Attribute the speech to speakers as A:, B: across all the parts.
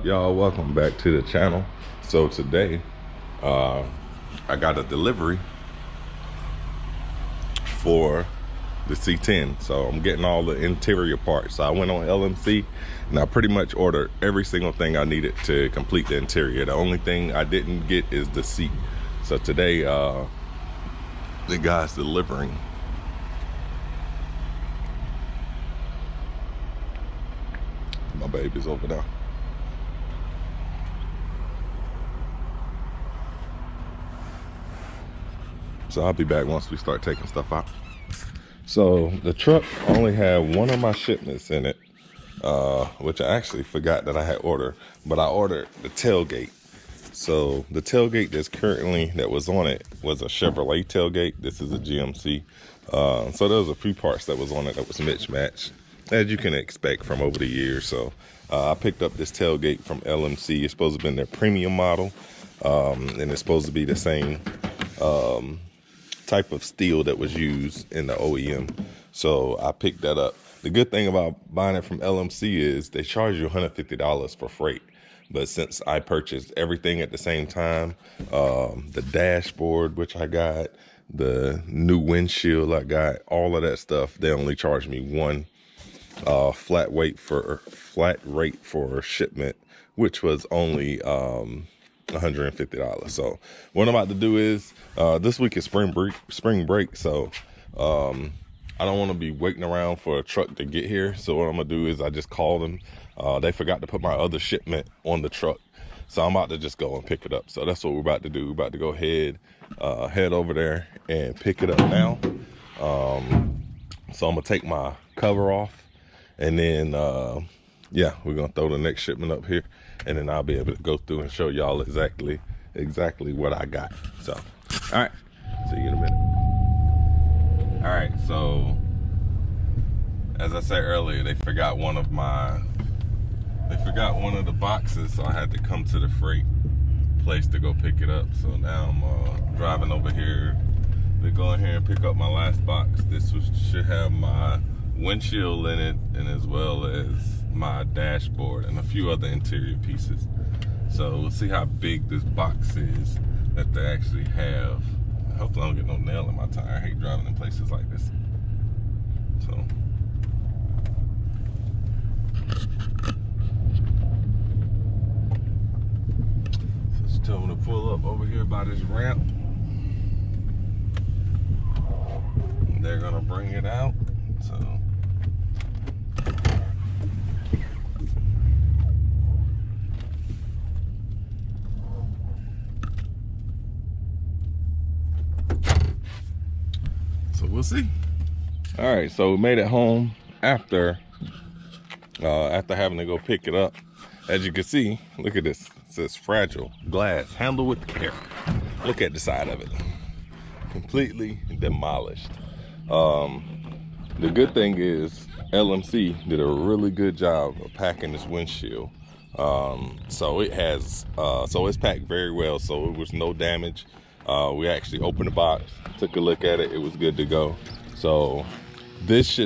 A: up, y'all? Welcome back to the channel. So today I got a delivery for the C10. So I'm getting all the interior parts. So I went on LMC and I pretty much ordered every single thing I needed to complete the interior. The only thing I didn't get is the seat. So today the guy's delivering. My baby's over there. So I'll be back once we start taking stuff out. So the truck only had one of my shipments in it, which I actually forgot that I had ordered, but I ordered the tailgate. So the tailgate that was on it was a Chevrolet tailgate. This is a GMC. So there was a few parts that was on it that was mismatched, as you can expect from over the years. So I picked up this tailgate from LMC. It's supposed to have been their premium model, and it's supposed to be the same type of steel that was used in the OEM. So I picked that up. The good thing about buying it from LMC is they charge you $150 for freight. But since I purchased everything at the same time, the dashboard, which I got, the new windshield I got, all of that stuff, they only charged me one flat rate for shipment, which was only $150. So what I'm about to do is this week is spring break, so I don't want to be waiting around for a truck to get here. So what I'm gonna do is I just called them. They forgot to put my other shipment on the truck, so I'm about to just go and pick it up. So that's what we're about to do. We're about to go ahead head over there and pick it up now. So I'm gonna take my cover off, and then yeah, we're gonna throw the next shipment up here, and then I'll be able to go through and show y'all exactly what I got. So all right, see you in a minute. All right, so as I said earlier, they forgot one of the boxes, so I had to come to the freight place to go pick it up. So now I'm driving over here to go in here and pick up my last box. This should have my windshield in it, and as well as my dashboard and a few other interior pieces. So we'll see how big this box is that they actually have. Hopefully I don't get no nail in my tire. I hate driving in places like this. So just tell them to pull up over here by this ramp. They're gonna bring it out. So we'll see. All right, so we made it home after having to go pick it up. As you can see, look at this. It says fragile glass, handle with care. Look at the side of it, completely demolished. The good thing is LMC did a really good job of packing this windshield. So it's packed very well, so it was no damage. We actually opened the box, took a look at it, it was good to go. So this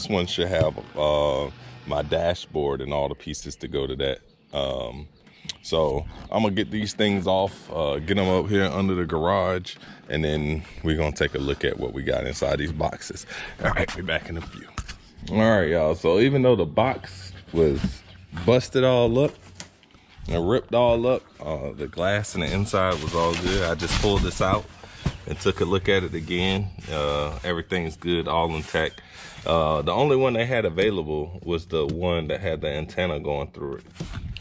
A: one should have my dashboard and all the pieces to go to that. So I'm gonna get these things off, get them up here under the garage, and then we're gonna take a look at what we got inside these boxes. All right, be back in a few. All right, y'all, so even though the box was busted all up and ripped all up, the glass in the inside was all good. I just pulled this out and took a look at it again. Everything's good, all intact. The only one they had available was the one that had the antenna going through it,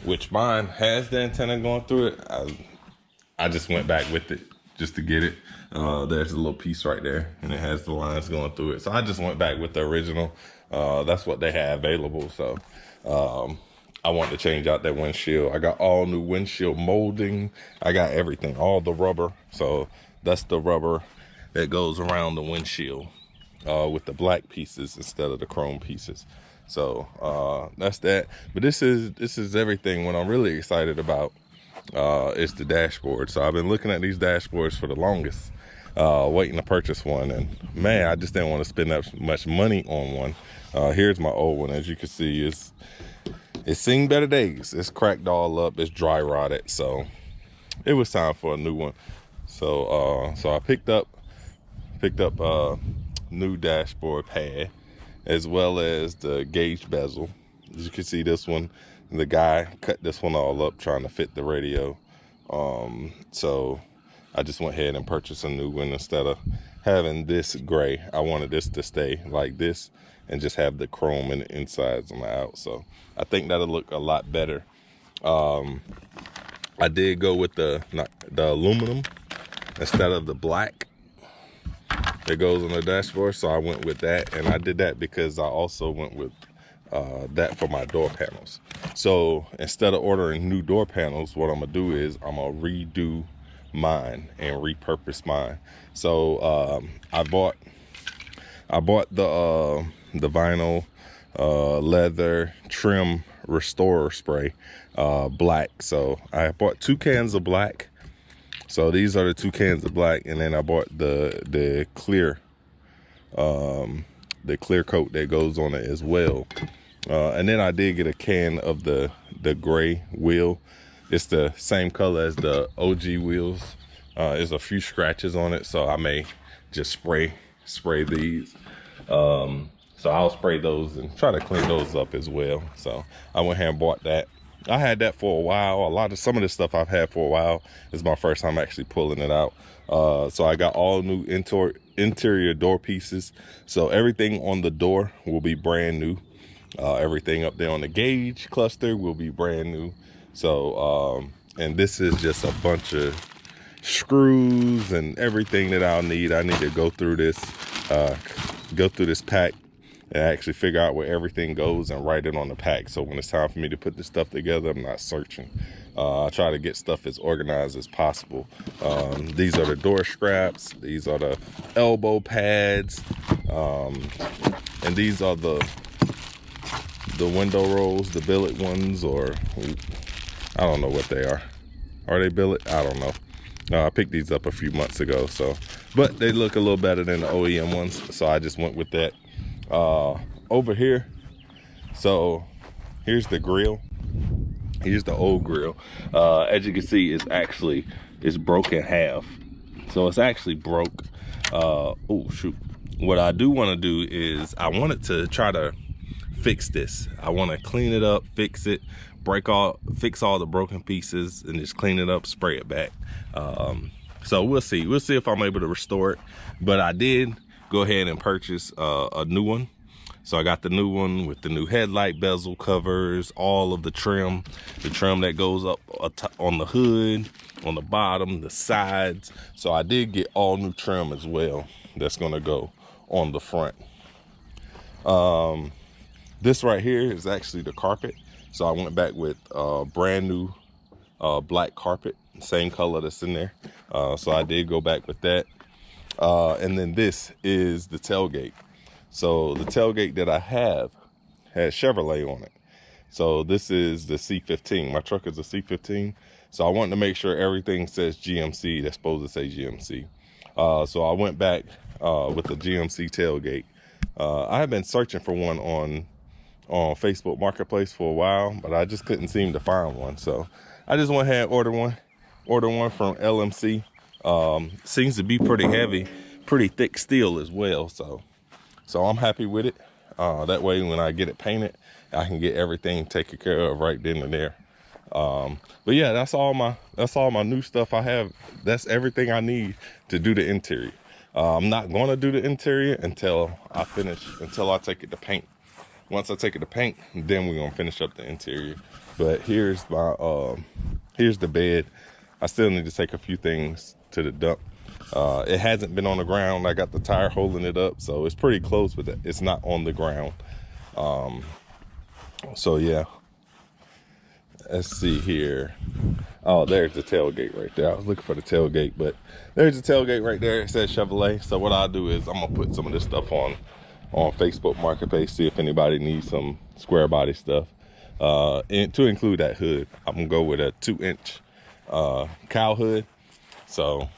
A: which mine has the antenna going through it. I just went back with it just to get it. There's a little piece right there, and it has the lines going through it. So I just went back with the original. That's what they had available. So I want to change out that windshield. I got all new windshield molding. I got everything, all the rubber. So that's the rubber that goes around the windshield with the black pieces instead of the chrome pieces. So that's that. But this is everything. What I'm really excited about is the dashboard. So I've been looking at these dashboards for the longest, waiting to purchase one, and man, I just didn't want to spend that much money on one. Here's my old one. As you can see, it's seen better days. It's cracked all up. It's dry rotted. So it was time for a new one. So I picked up new dashboard pad, as well as the gauge bezel. As you can see, this one, the guy cut this one all up trying to fit the radio. So I just went ahead and purchased a new one. Instead of having this gray, I wanted this to stay like this and just have the chrome in the insides on the out. So I think that'll look a lot better. I did go with the aluminum instead of the black that goes on the dashboard, so I went with that. And I did that because I also went with that for my door panels. So instead of ordering new door panels, what I'm gonna do is I'm gonna redo mine and repurpose mine. So I bought the vinyl leather trim restorer spray, black. So I bought 2 cans of black. So these are the 2 cans of black, and then I bought the clear coat that goes on it as well. And then I did get a can of the gray wheel. It's the same color as the OG wheels. There's a few scratches on it, so I may just spray these. So I'll spray those and try to clean those up as well. So I went ahead and bought that. I had that for a while. Some of this stuff I've had for a while. It's my first time actually pulling it out. So I got all new interior door pieces. So everything on the door will be brand new. Everything up there on the gauge cluster will be brand new. So, and this is just a bunch of screws and everything that I'll need. I need to go through this pack and actually figure out where everything goes and write it on the pack. So when it's time for me to put this stuff together, I'm not searching. I try to get stuff as organized as possible. These are the door straps. These are the elbow pads. And these are the window rolls, the billet ones, or I don't know what they are. Are they billet? I don't know. I picked these up a few months ago, but they look a little better than the OEM ones, so I just went with that. Over here, so here's the grill. Here's the old grill. As you can see, it's broke in half, so it's actually broke. Oh shoot! What I do want to do is I wanted to try to fix this. I want to clean it up, fix it, fix all the broken pieces, and just clean it up, spray it back. So we'll see if I'm able to restore it. But I did go ahead and purchase a new one. So I got the new one with the new headlight bezel covers, all of the trim that goes up on the hood, on the bottom, the sides. So I did get all new trim as well that's gonna go on the front. This right here is actually the carpet. So I went back with brand new black carpet, same color that's in there. So I did go back with that. And then this is the tailgate. So the tailgate that I have has Chevrolet on it. So this is the C15. My truck is a C15. So I wanted to make sure everything says GMC that's supposed to say GMC. So I went back with the GMC tailgate. I have been searching for one on Facebook Marketplace for a while, but I just couldn't seem to find one. So I just went ahead and ordered one from LMC. Seems to be pretty heavy, pretty thick steel as well. So I'm happy with it. That way when I get it painted, I can get everything taken care of right then and there. But yeah, that's all my new stuff I have. That's everything I need to do the interior. I'm not going to do the interior until I take it to paint. Once I take it to paint, then we're gonna finish up the interior. But here's the bed. I still need to take a few things to the dump. It hasn't been on the ground. I got the tire holding it up, so it's pretty close, but it's not on the ground. So yeah, let's see here. Oh, there's the tailgate right there. I was looking for the tailgate, but there's the tailgate right there. It says Chevrolet. So what I'll do is I'm gonna put some of this stuff on Facebook Marketplace, see if anybody needs some square body stuff. And to include that hood, I'm gonna go with a 2-inch cow hood. So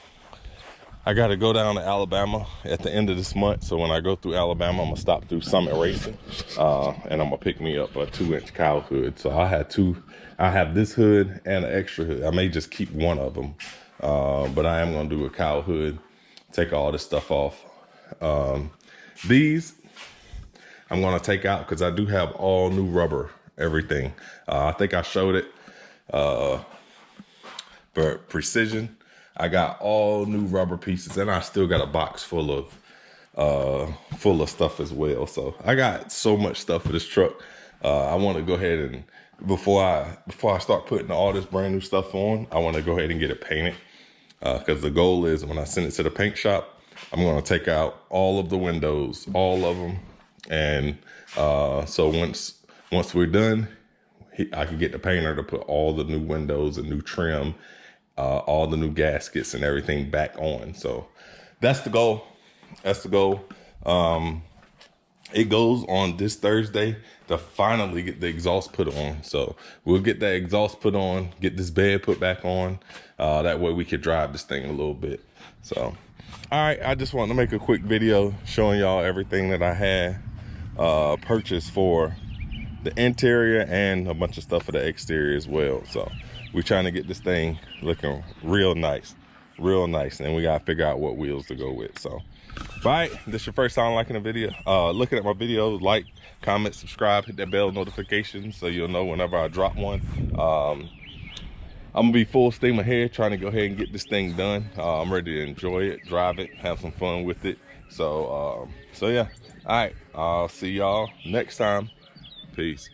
A: I got to go down to Alabama at the end of this month. So when I go through Alabama, I'm gonna stop through Summit Racing, and I'm gonna pick me up a 2-inch cowl hood. So I have this hood and an extra hood. I may just keep one of them, but I am gonna do a cowl hood, take all this stuff off. These I'm gonna take out because I do have all new rubber, everything. I think I showed it, for Precision. I got all new rubber pieces, and I still got a box full of stuff as well. So I got so much stuff for this truck. I want to go ahead and before I start putting all this brand new stuff on, I want to go ahead and get it painted, because the goal is when I send it to the paint shop, I'm going to take out all of the windows, all of them, and so once we're done, I can get the painter to put all the new windows and new trim, all the new gaskets and everything back on. So that's the goal. That's the goal. It goes on this Thursday to finally get the exhaust put on. So we'll get that exhaust put on, get this bed put back on. That way we could drive this thing a little bit. So, all right, I just wanted to make a quick video showing y'all everything that I had purchased for the interior and a bunch of stuff for the exterior as well. So we're trying to get this thing looking real nice, and we gotta figure out what wheels to go with. So, all right, this is your first time liking a video, looking at my videos, like, comment, subscribe, hit that bell notification so you'll know whenever I drop one. I'm gonna be full steam ahead trying to go ahead and get this thing done. I'm ready to enjoy it, drive it, have some fun with it. So yeah, all right, I'll see y'all next time. Peace.